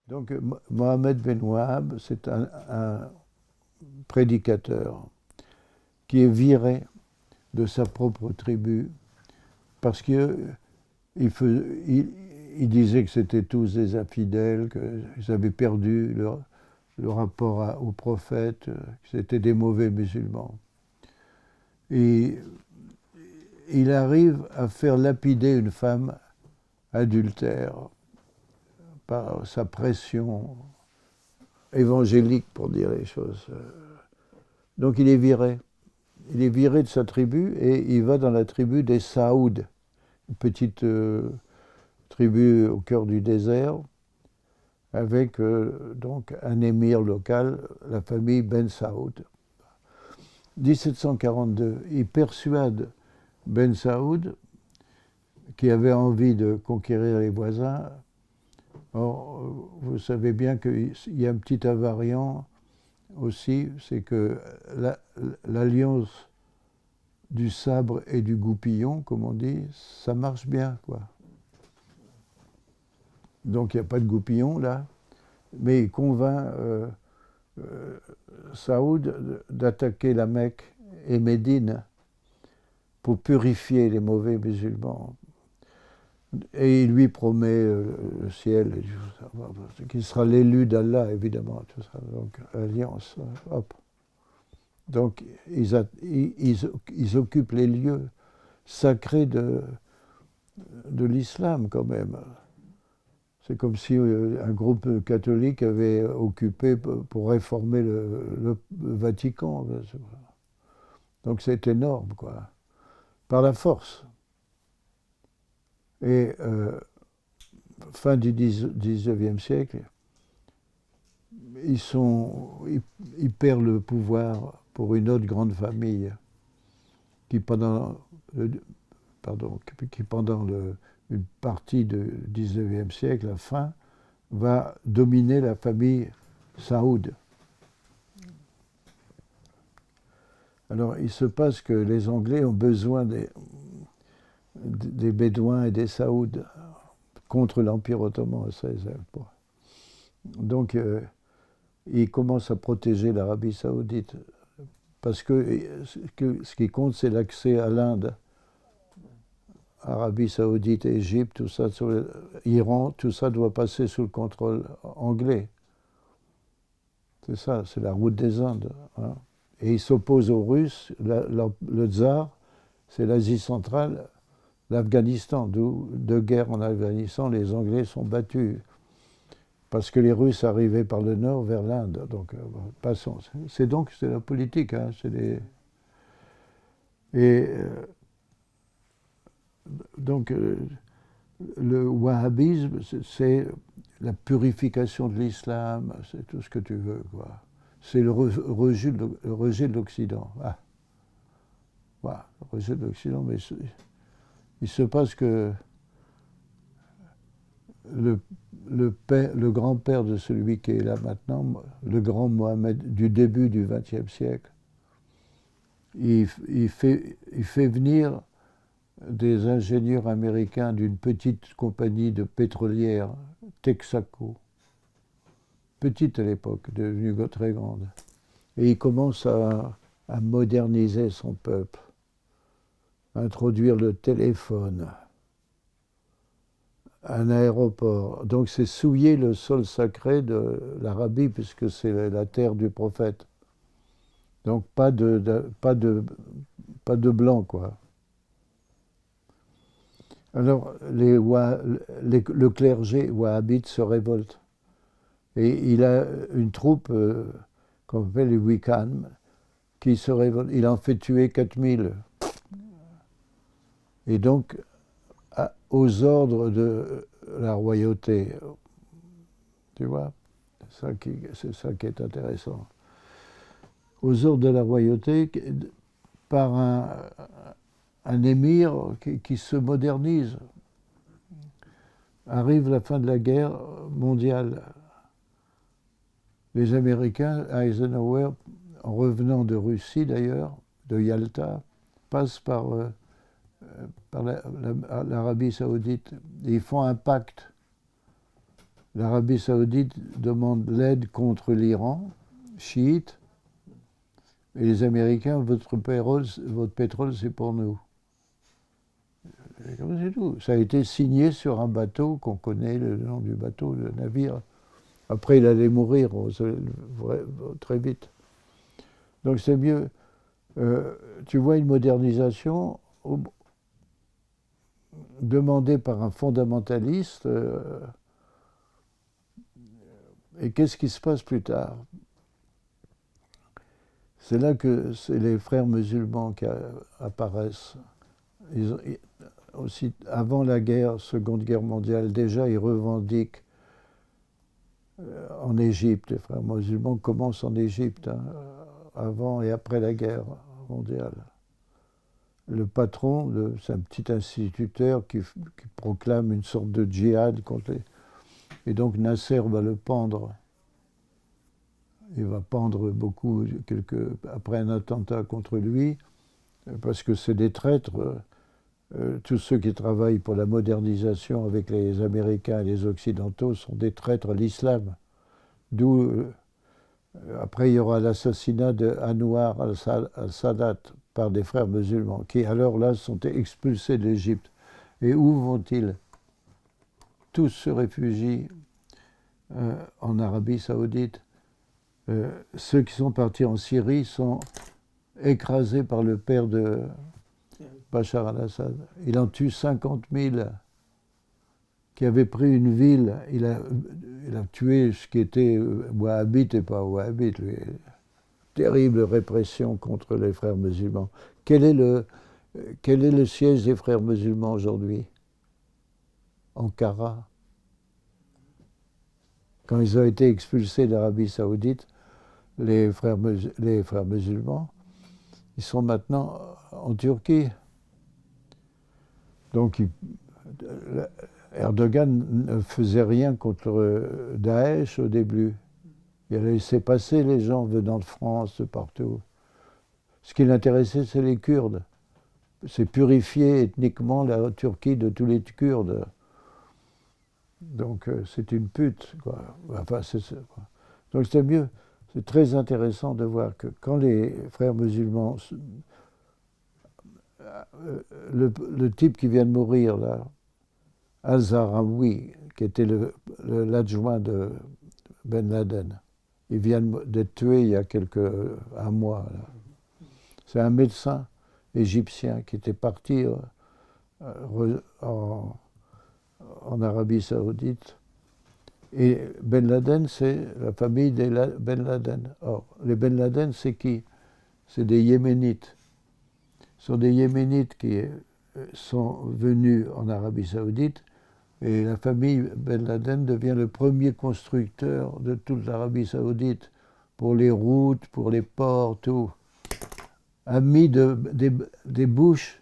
Donc Mohammed Ben Wahab, c'est un prédicateur qui est viré de sa propre tribu parce qu'il disait que c'était tous des infidèles, qu'ils avaient perdu le rapport au prophète, que c'était des mauvais musulmans. Et il arrive à faire lapider une femme adultère par sa pression évangélique, pour dire les choses. Donc il est viré. Il est viré de sa tribu et il va dans la tribu des Saouds, une petite tribu au cœur du désert, avec donc un émir local, la famille Ben Saoud. 1742, il persuade Ben Saoud, qui avait envie de conquérir les voisins. Or, vous savez bien qu'il y a un petit invariant aussi, c'est que l'alliance du sabre et du goupillon, comme on dit, ça marche bien, quoi. Donc il n'y a pas de goupillon là, mais il convainc Saoud d'attaquer la Mecque et Médine pour purifier les mauvais musulmans. Et il lui promet le ciel, qu'il sera l'élu d'Allah, évidemment, tout ça. Donc, alliance, hop. Donc, ils occupent les lieux sacrés de l'islam, quand même. C'est comme si un groupe catholique avait occupé pour réformer le Vatican. Donc, c'est énorme, quoi. Par la force. Et fin du XIXe siècle, ils perdent le pouvoir pour une autre grande famille qui pendant une partie du XIXe siècle, la fin, va dominer la famille Saoud. Alors il se passe que les Anglais ont besoin des Bédouins et des Saouds contre l'Empire ottoman. Donc, ils commencent à protéger l'Arabie saoudite. Parce que ce qui compte, c'est l'accès à l'Inde. Arabie saoudite, Égypte, tout ça, Iran, tout ça doit passer sous le contrôle anglais. C'est ça, c'est la route des Indes. Hein. Et ils s'opposent aux Russes. Le tsar, c'est l'Asie centrale, l'Afghanistan, d'où deux guerres en Afghanistan, les Anglais sont battus. Parce que les Russes arrivaient par le nord vers l'Inde. Donc, passons. C'est la politique. Hein, donc, le wahhabisme, c'est la purification de l'islam, c'est tout ce que tu veux, quoi. C'est le rejet de l'Occident. Ah. Voilà, le rejet de l'Occident, mais il se passe que le grand-père de celui qui est là maintenant, le grand Mohammed du début du XXe siècle, il fait venir des ingénieurs américains d'une petite compagnie de pétrolière, Texaco, petite à l'époque, devenue très grande. Et il commence à moderniser son peuple, à introduire le téléphone, un aéroport. Donc c'est souiller le sol sacré de l'Arabie, puisque c'est la terre du prophète. Donc pas de blanc, quoi. Alors le clergé wahhabite se révolte. Et il a une troupe qu'on appelle les Wickham qui se révolte. Il en fait tuer 4000. Et donc, aux ordres de la royauté. Tu vois, c'est ça qui est intéressant. aux ordres de la royauté par un émir qui se modernise. Arrive la fin de la guerre mondiale. Les Américains, Eisenhower, en revenant de Russie d'ailleurs, de Yalta, passent par l'Arabie Saoudite. Et ils font un pacte. L'Arabie Saoudite demande l'aide contre l'Iran, chiite, et les Américains, votre pétrole, c'est pour nous. C'est tout. Ça a été signé sur un bateau qu'on connaît, le nom du bateau, le navire. Après, il allait mourir très vite. Donc c'est mieux. Tu vois une modernisation demandée par un fondamentaliste. Et qu'est-ce qui se passe plus tard? C'est là que c'est les frères musulmans qui apparaissent. Aussi, avant la Seconde Guerre mondiale, déjà, ils revendiquent en Égypte. Les frères musulmans commencent en Égypte, hein, avant et après la guerre mondiale. Le patron, c'est un petit instituteur qui proclame une sorte de djihad contre les... Et donc Nasser va le pendre. Il va pendre beaucoup, après un attentat contre lui, parce que c'est des traîtres. Tous ceux qui travaillent pour la modernisation avec les Américains et les Occidentaux sont des traîtres à l'islam. D'où, après, il y aura l'assassinat de Anwar al-Sadat par des frères musulmans, qui alors là sont expulsés de l'Égypte. Et où vont-ils? Tous se réfugient en Arabie Saoudite. Ceux qui sont partis en Syrie sont écrasés par le père de Bachar al-Assad. Il en tue 50 000 qui avaient pris une ville. Il a tué ce qui était wahhabite et pas wahhabite. Terrible répression contre les frères musulmans. Quel est le siège des frères musulmans aujourd'hui? Ankara. Quand ils ont été expulsés d'Arabie Saoudite, les frères musulmans, ils sont maintenant en Turquie. Donc Erdogan ne faisait rien contre Daesh au début. Il a laissé passer les gens venant de France, de partout. Ce qui l'intéressait, c'est les Kurdes. C'est purifier ethniquement la Turquie de tous les Kurdes. Donc c'est une pute, quoi. Enfin, quoi. Donc c'est mieux. C'est très intéressant de voir que quand les frères musulmans, le type qui vient de mourir là, Al-Zahraoui, qui était l'adjoint de Ben Laden, il vient d'être tué il y a un mois. C'est un médecin égyptien qui était parti en Arabie Saoudite. Et Ben Laden, c'est la famille des Ben Laden. Or, les Ben Laden, c'est qui? C'est des Yéménites. Ce sont des Yéménites qui sont venus en Arabie Saoudite, et la famille Ben Laden devient le premier constructeur de toute l'Arabie Saoudite, pour les routes, pour les ports, tout. Ami des Bush.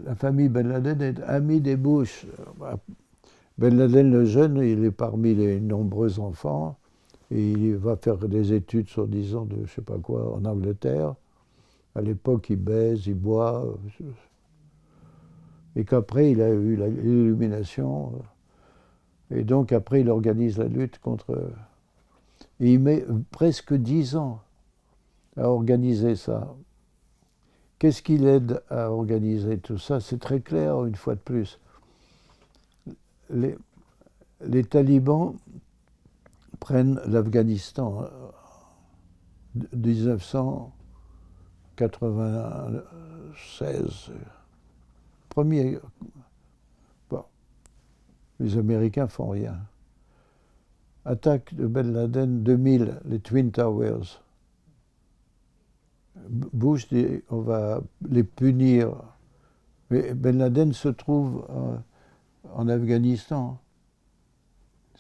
La famille Ben Laden est amie des Bush. Ben Laden le jeune, il est parmi les nombreux enfants, et il va faire des études, soi-disant, de je sais pas quoi, en Angleterre. À l'époque, il baise, il boit, et qu'après, il a eu l'illumination. Et donc, après, il organise la lutte contre... Et il met presque 10 ans à organiser ça. Qu'est-ce qui l'aide à organiser tout ça? C'est très clair, une fois de plus. Les talibans prennent l'Afghanistan en 1996. Premier. Bon, les Américains font rien. Attaque de Ben Laden 2000, les Twin Towers. Bush dit on va les punir. Mais Ben Laden se trouve en Afghanistan.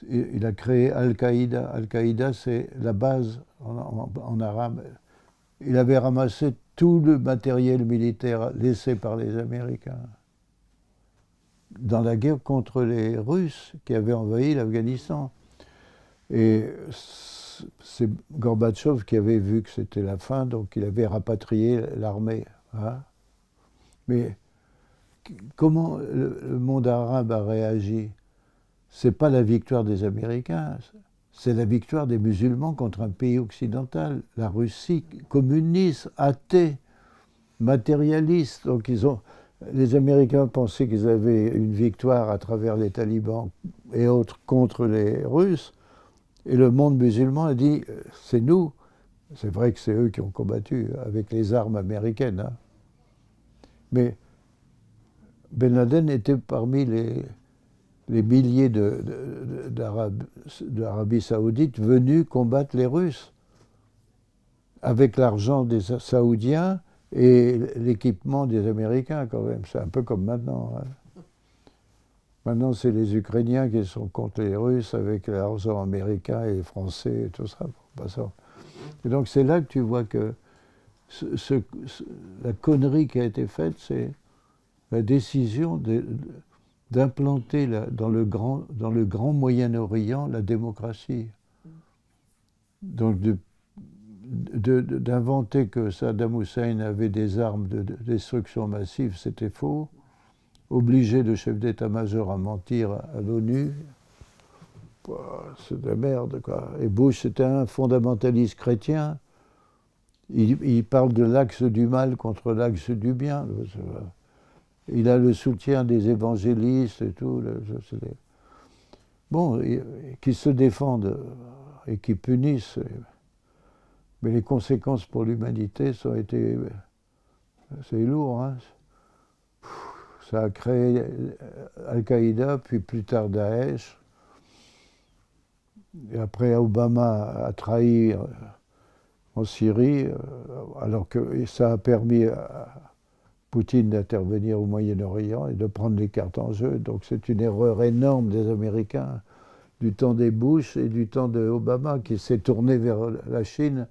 il a créé Al-Qaïda. Al-Qaïda, c'est la base en arabe. Il avait ramassé tout le matériel militaire laissé par les Américains dans la guerre contre les Russes qui avaient envahi l'Afghanistan. Et c'est Gorbatchev qui avait vu que c'était la fin, donc il avait rapatrié l'armée. Hein. Mais comment le monde arabe a réagi? C'est pas la victoire des Américains, c'est la victoire des musulmans contre un pays occidental, la Russie communiste, athée, matérialiste. Donc les Américains pensaient qu'ils avaient une victoire à travers les talibans et autres contre les Russes, et le monde musulman a dit c'est nous. C'est vrai que c'est eux qui ont combattu avec les armes américaines, hein. Mais Ben Laden était parmi les milliers d'Arabie Saoudite venus combattre les Russes avec l'argent des Saoudiens et l'équipement des Américains quand même. C'est un peu comme maintenant. Hein. Maintenant, c'est les Ukrainiens qui sont contre les Russes avec l'argent américain et Français et tout ça. Et donc c'est là que tu vois que la connerie qui a été faite, c'est la décision d'implanter dans le grand Moyen-Orient la démocratie. Donc d'inventer que Saddam Hussein avait des armes de destruction massive, c'était faux. Obliger le chef d'état-major à mentir à l'ONU, c'est de la merde, quoi. Et Bush, c'était un fondamentaliste chrétien. Il parle de l'axe du mal contre l'axe du bien. Il a le soutien des évangélistes et tout. Bon, qui se défendent et qui punissent. Mais les conséquences pour l'humanité ont été... C'est lourd, hein. Ça a créé Al-Qaïda, puis plus tard Daesh. Et après, Obama a trahi en Syrie, alors que ça a permis à Poutine d'intervenir au Moyen-Orient et de prendre les cartes en jeu. Donc c'est une erreur énorme des Américains du temps des Bush et du temps de Obama qui s'est tourné vers la Chine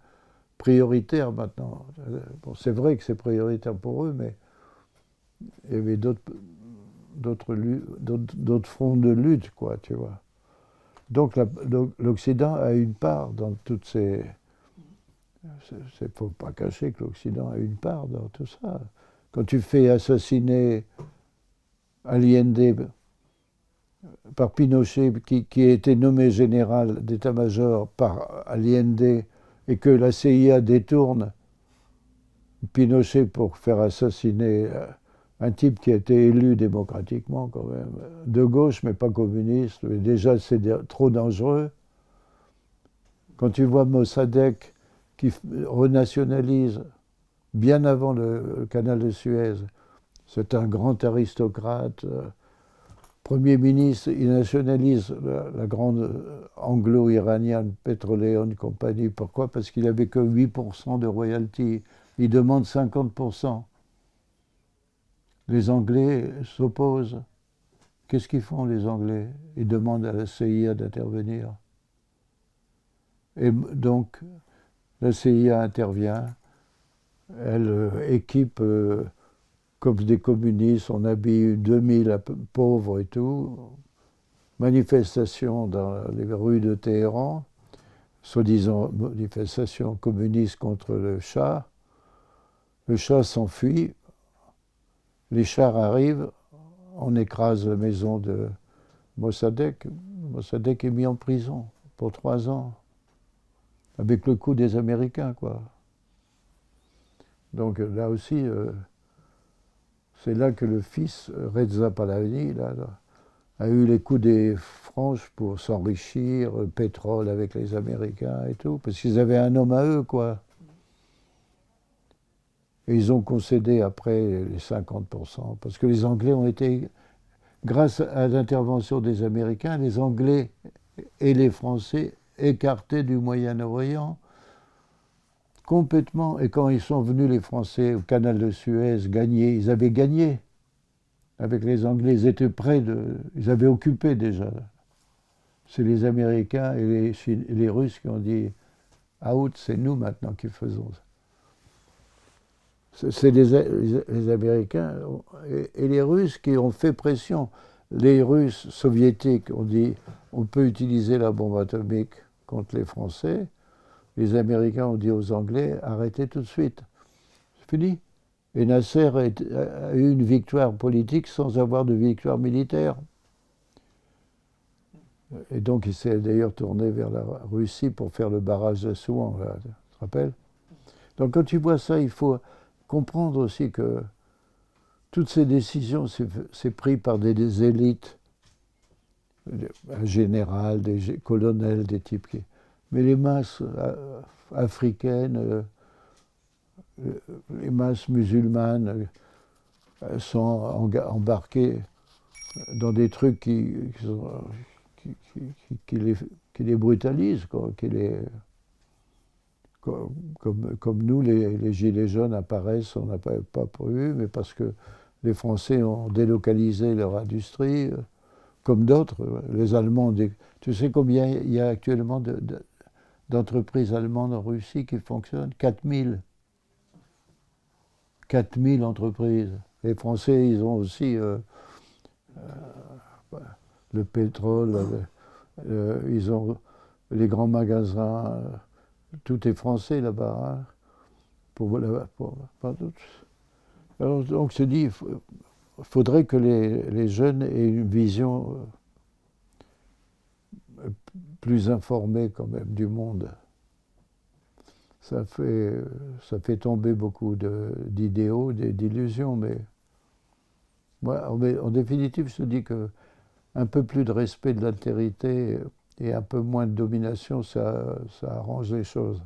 prioritaire maintenant. Bon, c'est vrai que c'est prioritaire pour eux, mais il y avait d'autres fronts de lutte, quoi, tu vois. Donc l'Occident a une part dans toutes ces... Il ne faut pas cacher que l'Occident a une part dans tout ça. Quand tu fais assassiner Allende par Pinochet, qui a été nommé général d'état-major par Allende, et que la CIA détourne Pinochet pour faire assassiner un type qui a été élu démocratiquement quand même, de gauche mais pas communiste, mais déjà c'est trop dangereux. Quand tu vois Mossadegh qui renationalise bien avant le canal de Suez, c'est un grand aristocrate, Premier ministre, il nationalise la grande anglo-iranienne Petroleum Company. Pourquoi? Parce qu'il n'avait que 8% de royalties. Il demande 50%. Les Anglais s'opposent. Qu'est-ce qu'ils font, les Anglais? Ils demandent à la CIA d'intervenir. Et donc, la CIA intervient. Elle équipe... comme des communistes, on habille 2000 pauvres et tout. Manifestation dans les rues de Téhéran, soi-disant manifestation communiste contre le Shah. Le Shah s'enfuit, les chars arrivent, on écrase la maison de Mossadegh. Mossadegh est mis en prison pour 3 ans, avec le coup des Américains, quoi. Donc là aussi... c'est là que le fils, Reza Pahlavi, a eu les coups des franches pour s'enrichir, le pétrole avec les Américains et tout, parce qu'ils avaient un homme à eux, quoi. Et ils ont concédé après les 50%, parce que les Anglais ont été, grâce à l'intervention des Américains, les Anglais et les Français écartés du Moyen-Orient, complètement. Et quand ils sont venus, les Français, au canal de Suez, gagner, ils avaient gagné avec les Anglais. Ils étaient près ils avaient occupé déjà. c'est les Américains et les Russes qui ont dit « out, c'est nous maintenant qui faisons ça ». C'est les Américains et les Russes qui ont fait pression. Les Russes soviétiques ont dit on peut utiliser la bombe atomique contre les Français. Les Américains ont dit aux Anglais arrêtez tout de suite. C'est fini. Et Nasser a eu une victoire politique sans avoir de victoire militaire. Et donc il s'est d'ailleurs tourné vers la Russie pour faire le barrage de Souan, là, tu te rappelles? Donc quand tu vois ça, il faut comprendre aussi que toutes ces décisions, c'est pris par des élites, un général, des colonels, des types qui... Mais les masses africaines, les masses musulmanes sont embarquées dans des trucs qui les brutalisent, quoi, comme nous, les gilets jaunes apparaissent, on n'a pas prévu, mais parce que les Français ont délocalisé leur industrie, comme d'autres, les Allemands. Tu sais combien il y a actuellement d'entreprises allemandes en Russie qui fonctionnent? 4000. 4000 entreprises. Les Français, ils ont aussi le pétrole, ils ont les grands magasins, tout est français là-bas. Alors, donc, je dis, il faudrait que les jeunes aient une vision plus informée quand même du monde. Ça fait tomber beaucoup d'idéaux, d'illusions, mais moi, en définitive, je te dis qu'un peu plus de respect de l'altérité et un peu moins de domination, ça arrange les choses.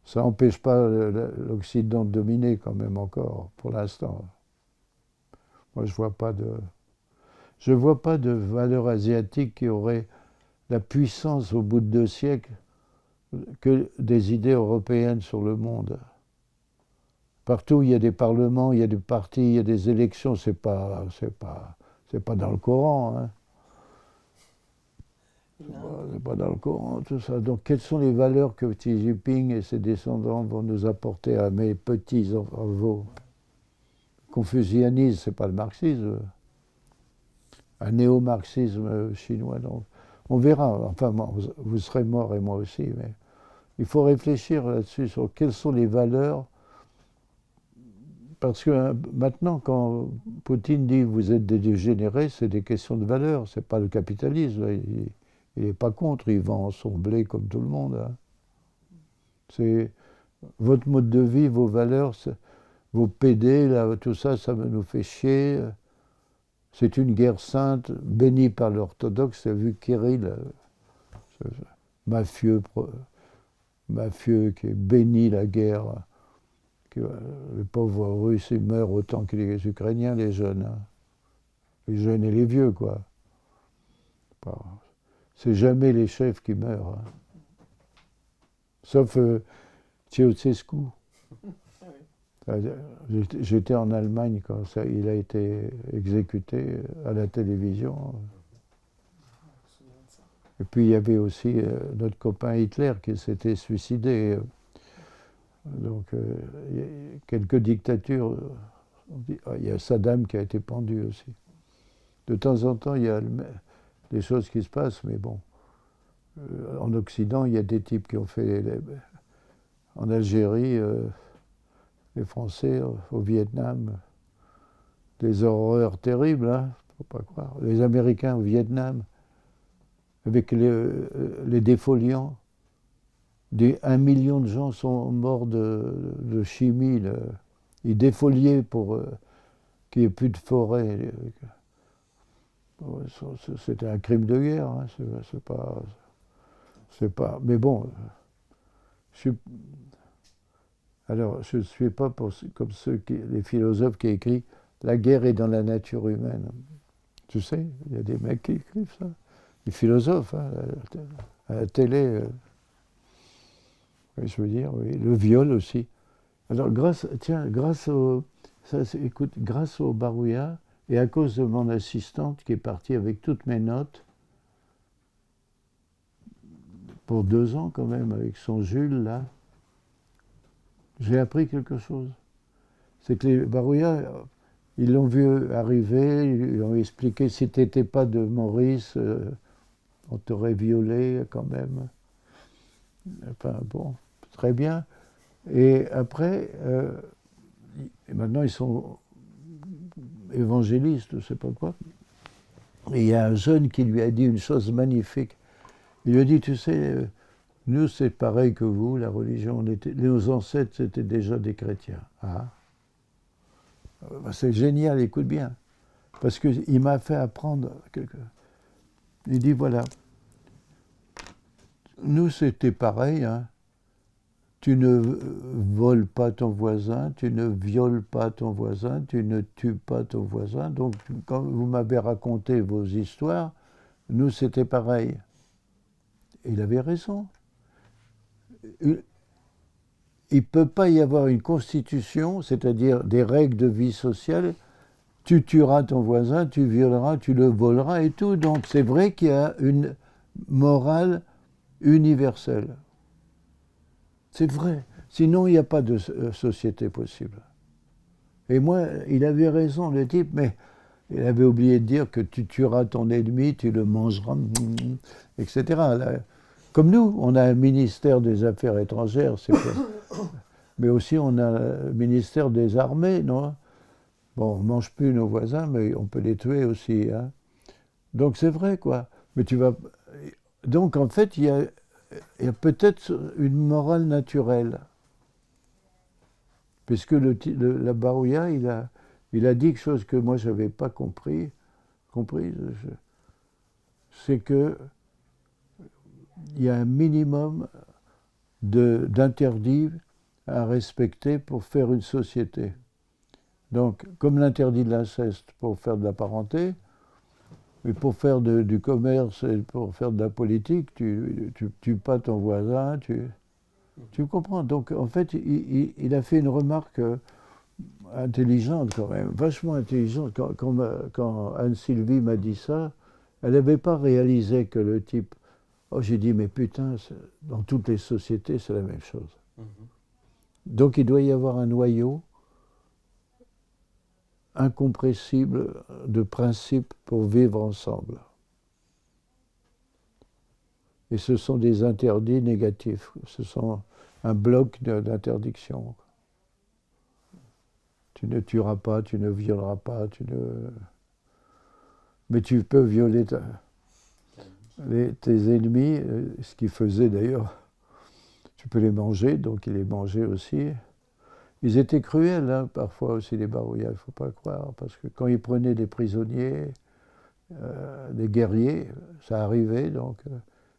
Ça n'empêche pas l'Occident de dominer quand même encore, pour l'instant. Moi, je vois pas de valeur asiatique qui aurait la puissance au bout de 2 siècles que des idées européennes sur le monde. Partout, il y a des parlements, il y a des partis, il y a des élections. C'est pas dans le Coran. Hein. C'est pas dans le Coran, tout ça. Donc, quelles sont les valeurs que Xi Jinping et ses descendants vont nous apporter à mes petits enfants? Confucianisme, c'est pas le marxisme. Un néo-marxisme chinois, donc. On verra. Enfin, vous serez morts et moi aussi, mais il faut réfléchir là-dessus sur quelles sont les valeurs. Parce que maintenant, quand Poutine dit vous êtes des dégénérés, c'est des questions de valeurs, c'est pas le capitalisme. Il n'est pas contre, il vend son blé comme tout le monde. Hein. C'est votre mode de vie, vos valeurs, vos PD, là, tout ça, ça nous fait chier. C'est une guerre sainte, bénie par l'orthodoxe. Tu as vu Kirill, mafieux qui bénit la guerre. Les pauvres Russes, ils meurent autant que les Ukrainiens, les jeunes. Hein. Les jeunes et les vieux, quoi. C'est jamais les chefs qui meurent. Hein. Sauf Ceausescu. J'étais en Allemagne quand il a été exécuté à la télévision. Et puis il y avait aussi notre copain Hitler qui s'était suicidé. Donc il y a quelques dictatures. Il y a Saddam qui a été pendu aussi. De temps en temps, il y a des choses qui se passent, mais bon. En Occident, il y a des types qui ont fait... en Algérie, les Français, au Vietnam, des horreurs terribles, hein, faut pas croire. Les Américains au Vietnam, avec les défoliants. 1 million de gens sont morts de chimie. Là. Ils défoliaient pour qu'il n'y ait plus de forêt. C'était un crime de guerre. Hein. C'est pas. Mais bon, alors je ne suis pas comme les philosophes qui écrivent la guerre est dans la nature humaine. Tu sais, il y a des mecs qui écrivent ça. Les philosophes, hein, à la télé. Oui, je veux dire, oui. Le viol aussi. Alors, grâce au Barouilla, et à cause de mon assistante qui est partie avec toutes mes notes, pour 2 ans quand même, avec son Jules, là, j'ai appris quelque chose. C'est que les Barouillas, ils l'ont vu arriver, ils lui ont expliqué, si tu n'étais pas de Maurice, on t'aurait violé quand même. Enfin bon, très bien. Et après, maintenant ils sont évangélistes, je ne sais pas quoi. Et il y a un jeune qui lui a dit une chose magnifique. Il lui a dit, tu sais, nous c'est pareil que vous, la religion, nos ancêtres c'était déjà des chrétiens. Ah. C'est génial, écoute bien. Parce qu'il m'a fait apprendre quelque chose. Il dit, voilà, nous c'était pareil, hein. Tu ne voles pas ton voisin, tu ne violes pas ton voisin, tu ne tues pas ton voisin. Donc, quand vous m'avez raconté vos histoires, nous, c'était pareil. Et il avait raison. Il ne peut pas y avoir une constitution, c'est-à-dire des règles de vie sociale. Tu tueras ton voisin, tu violeras, tu le voleras et tout. Donc, c'est vrai qu'il y a une morale universelle. C'est vrai. Sinon, il n'y a pas de société possible. Et moi, il avait raison, le type, mais il avait oublié de dire que tu tueras ton ennemi, tu le mangeras, etc. Là, comme nous, on a un ministère des Affaires étrangères, mais aussi on a un ministère des Armées, non? Bon, on ne mange plus nos voisins, mais on peut les tuer aussi. Hein. Donc c'est vrai, quoi. Mais tu vas... Donc en fait, il y a peut-être une morale naturelle. Puisque la Barouilla, il a dit quelque chose que moi, je n'avais pas compris. C'est qu'il y a un minimum d'interdits à respecter pour faire une société. Donc, comme l'interdit de l'inceste pour faire de la parenté, mais pour faire du commerce et pour faire de la politique, tu tues pas ton voisin, tu comprends. Donc, en fait, il a fait une remarque intelligente quand même, vachement intelligente. Quand Anne-Sylvie m'a dit ça, elle n'avait pas réalisé que le type... Oh, j'ai dit, mais putain, dans toutes les sociétés, c'est la même chose. Donc, il doit y avoir un noyau incompressible de principes pour vivre ensemble. Et ce sont des interdits négatifs. Ce sont un bloc d'interdiction. Tu ne tueras pas, tu ne violeras pas, mais tu peux violer tes ennemis, ce qu'ils faisaient d'ailleurs. Tu peux les manger, donc ils les mangeaient aussi. Ils étaient cruels, hein, parfois aussi, les Barouillas, il ne faut pas croire, parce que quand ils prenaient des prisonniers, des guerriers, ça arrivait, donc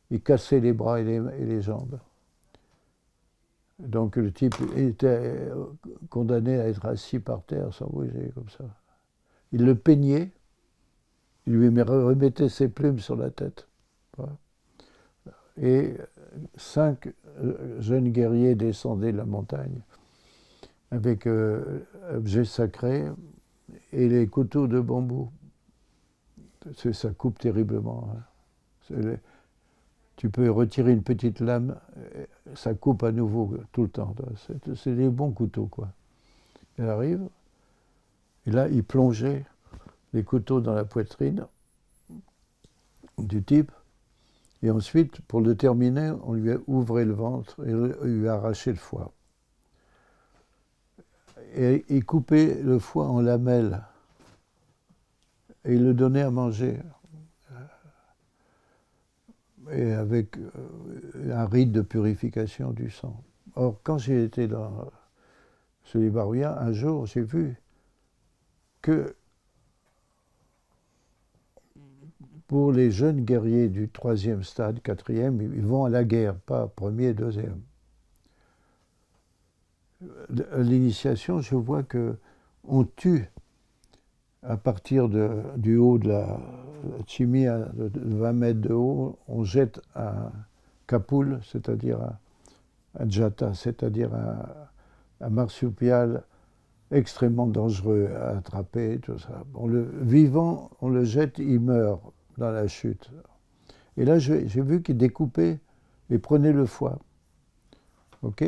ils cassaient les bras et les jambes. Donc le type était condamné à être assis par terre sans bouger, comme ça. Il le peignait, il lui remettait ses plumes sur la tête. Et 5 jeunes guerriers descendaient de la montagne avec objets sacrés et les couteaux de bambou. Ça coupe terriblement. Hein. Tu peux retirer une petite lame, ça coupe à nouveau tout le temps. C'est des bons couteaux, quoi. Il arrive, et là, il plongeait les couteaux dans la poitrine du type, et ensuite, pour le terminer, on lui a ouvert le ventre et lui a arraché le foie. Et il coupait le foie en lamelles, et il le donnait à manger. Et avec un rite de purification du sang. Or, quand j'ai été chez les Barouillas, un jour, j'ai vu que pour les jeunes guerriers du 3e stade, 4e, ils vont à la guerre, pas 1er, 2e. À l'initiation, je vois qu'on tue à partir du haut de la chimie, de 20 mètres de haut, on jette un capoule, c'est-à-dire un jata, c'est-à-dire un marsupial extrêmement dangereux à attraper, tout ça. Bon, le vivant, on le jette, il meurt dans la chute. Et là, j'ai vu qu'il découpait et prenez le foie. Ok?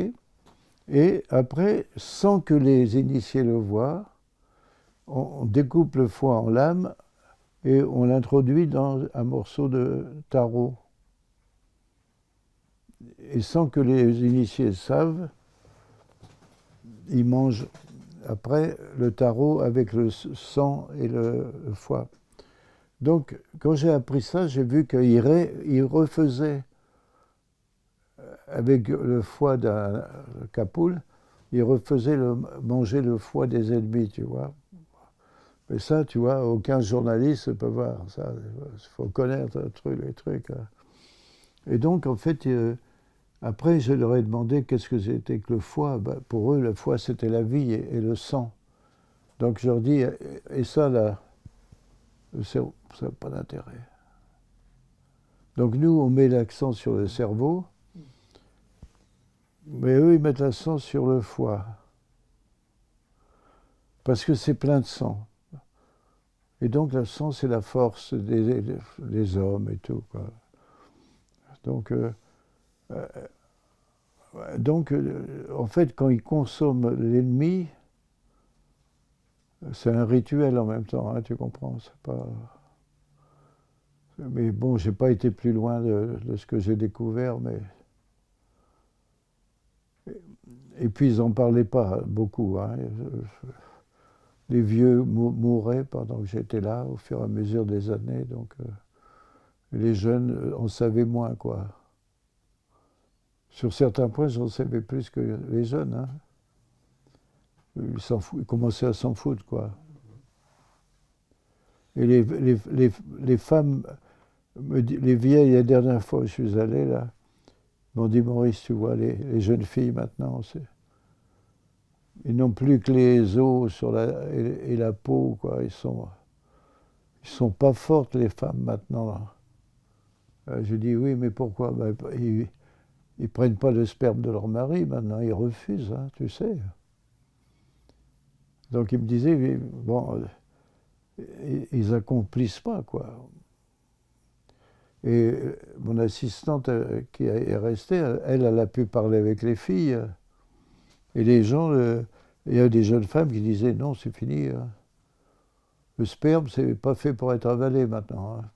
Et après, sans que les initiés le voient, on découpe le foie en lames et on l'introduit dans un morceau de taro. Et sans que les initiés savent, ils mangent après le taro avec le sang et le foie. Donc, quand j'ai appris ça, j'ai vu qu'il refaisait, avec le foie d'un capoule, il refaisait manger le foie des ennemis, tu vois. Mais ça, tu vois, aucun journaliste ne peut voir ça. Il faut connaître les trucs. Et donc, en fait, après, je leur ai demandé qu'est-ce que c'était que le foie. Ben, pour eux, le foie, c'était la vie et le sang. Donc, je leur dis, et ça, là, ça n'a pas d'intérêt. Donc, nous, on met l'accent sur le cerveau, mais eux, ils mettent l'accent sur le foie. Parce que c'est plein de sang. Et donc, le sang, c'est la force des hommes et tout, quoi. Donc, en fait, quand ils consomment l'ennemi, c'est un rituel en même temps, hein, tu comprends, c'est pas... Mais bon, j'ai pas été plus loin de ce que j'ai découvert, mais... Et puis, ils n'en parlaient pas beaucoup, hein. Les vieux mouraient pendant que j'étais là, au fur et à mesure des années, donc... les jeunes en savaient moins, quoi. Sur certains points, j'en savais plus que les jeunes, hein. Ils commençaient à s'en foutre, quoi. Et les femmes, les vieilles, la dernière fois où je suis allé, là, m'ont dit, Maurice, tu vois, les jeunes filles maintenant, ils n'ont plus que les os et la peau, quoi. Ils sont pas fortes, les femmes, maintenant. Je dis, oui, mais pourquoi? Ben, ils prennent pas le sperme de leur mari, maintenant, ils refusent, hein, tu sais. Donc ils me disaient, bon, ils accomplissent pas, quoi. Et mon assistante qui est restée, elle a pu parler avec les filles. Et les gens, il y a des jeunes femmes qui disaient, non, c'est fini. Hein. Le sperme, c'est pas fait pour être avalé maintenant. Hein.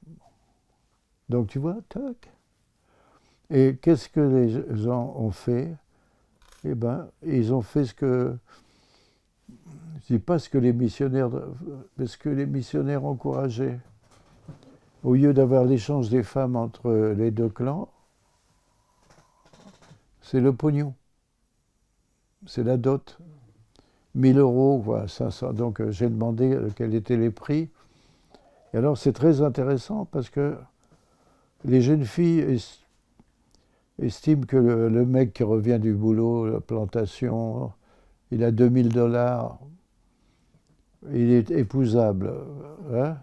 Donc tu vois, tac. Et qu'est-ce que les gens ont fait? Eh bien, ils ont fait ce que... Je ne dis pas ce que les missionnaires... Mais ce que les missionnaires encourageaient. Au lieu d'avoir l'échange des femmes entre les deux clans, c'est le pognon. C'est la dot. 1000 euros, voilà, 500. Donc j'ai demandé quels étaient les prix. Et alors c'est très intéressant parce que les jeunes filles estiment que le mec qui revient du boulot, la plantation, il a 2000 $, il est épousable. Hein.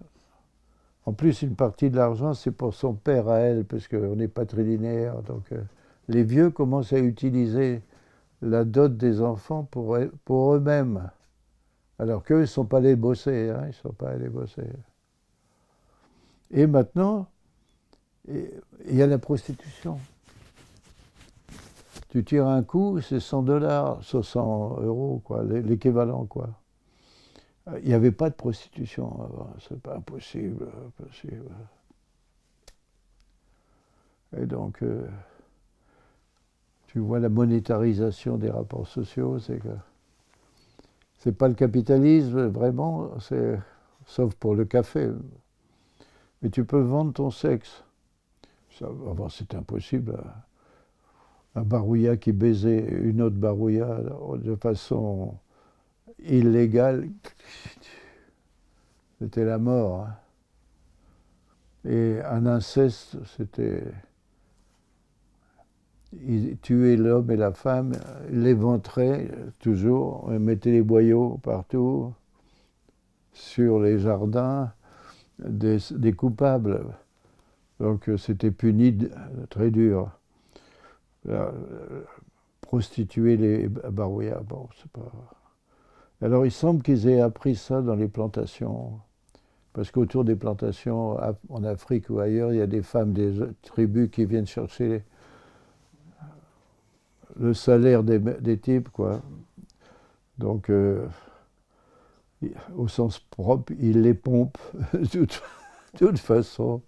En plus, une partie de l'argent, c'est pour son père à elle, parce qu'on est patrilinéaire. Donc les vieux commencent à utiliser la dot des enfants pour eux-mêmes. Alors qu'eux, ils ne sont pas allés bosser. Hein, ils ne sont pas allés bosser. Et maintenant, il y a la prostitution. Tu tires un coup, c'est 100 $, 100 euros, quoi, l'équivalent, quoi. Il n'y avait pas de prostitution avant, c'est pas impossible. Et donc, tu vois la monétarisation des rapports sociaux, c'est que c'est pas le capitalisme vraiment, sauf pour le café. Mais tu peux vendre ton sexe. Ça, avant, c'était impossible. Un barouilla qui baisait une autre barouilla de façon illégale, c'était la mort. Hein. Et un inceste, c'était... Ils tuaient l'homme et la femme, l'éventraient toujours, ils mettaient les boyaux partout, sur les jardins des coupables. Donc c'était puni très dur. Prostituer les barouillards, bon, c'est pas... Alors il semble qu'ils aient appris ça dans les plantations, parce qu'autour des plantations, en Afrique ou ailleurs, il y a des femmes des tribus qui viennent chercher le salaire des types, quoi. Donc, au sens propre, il les pompe de toute façon.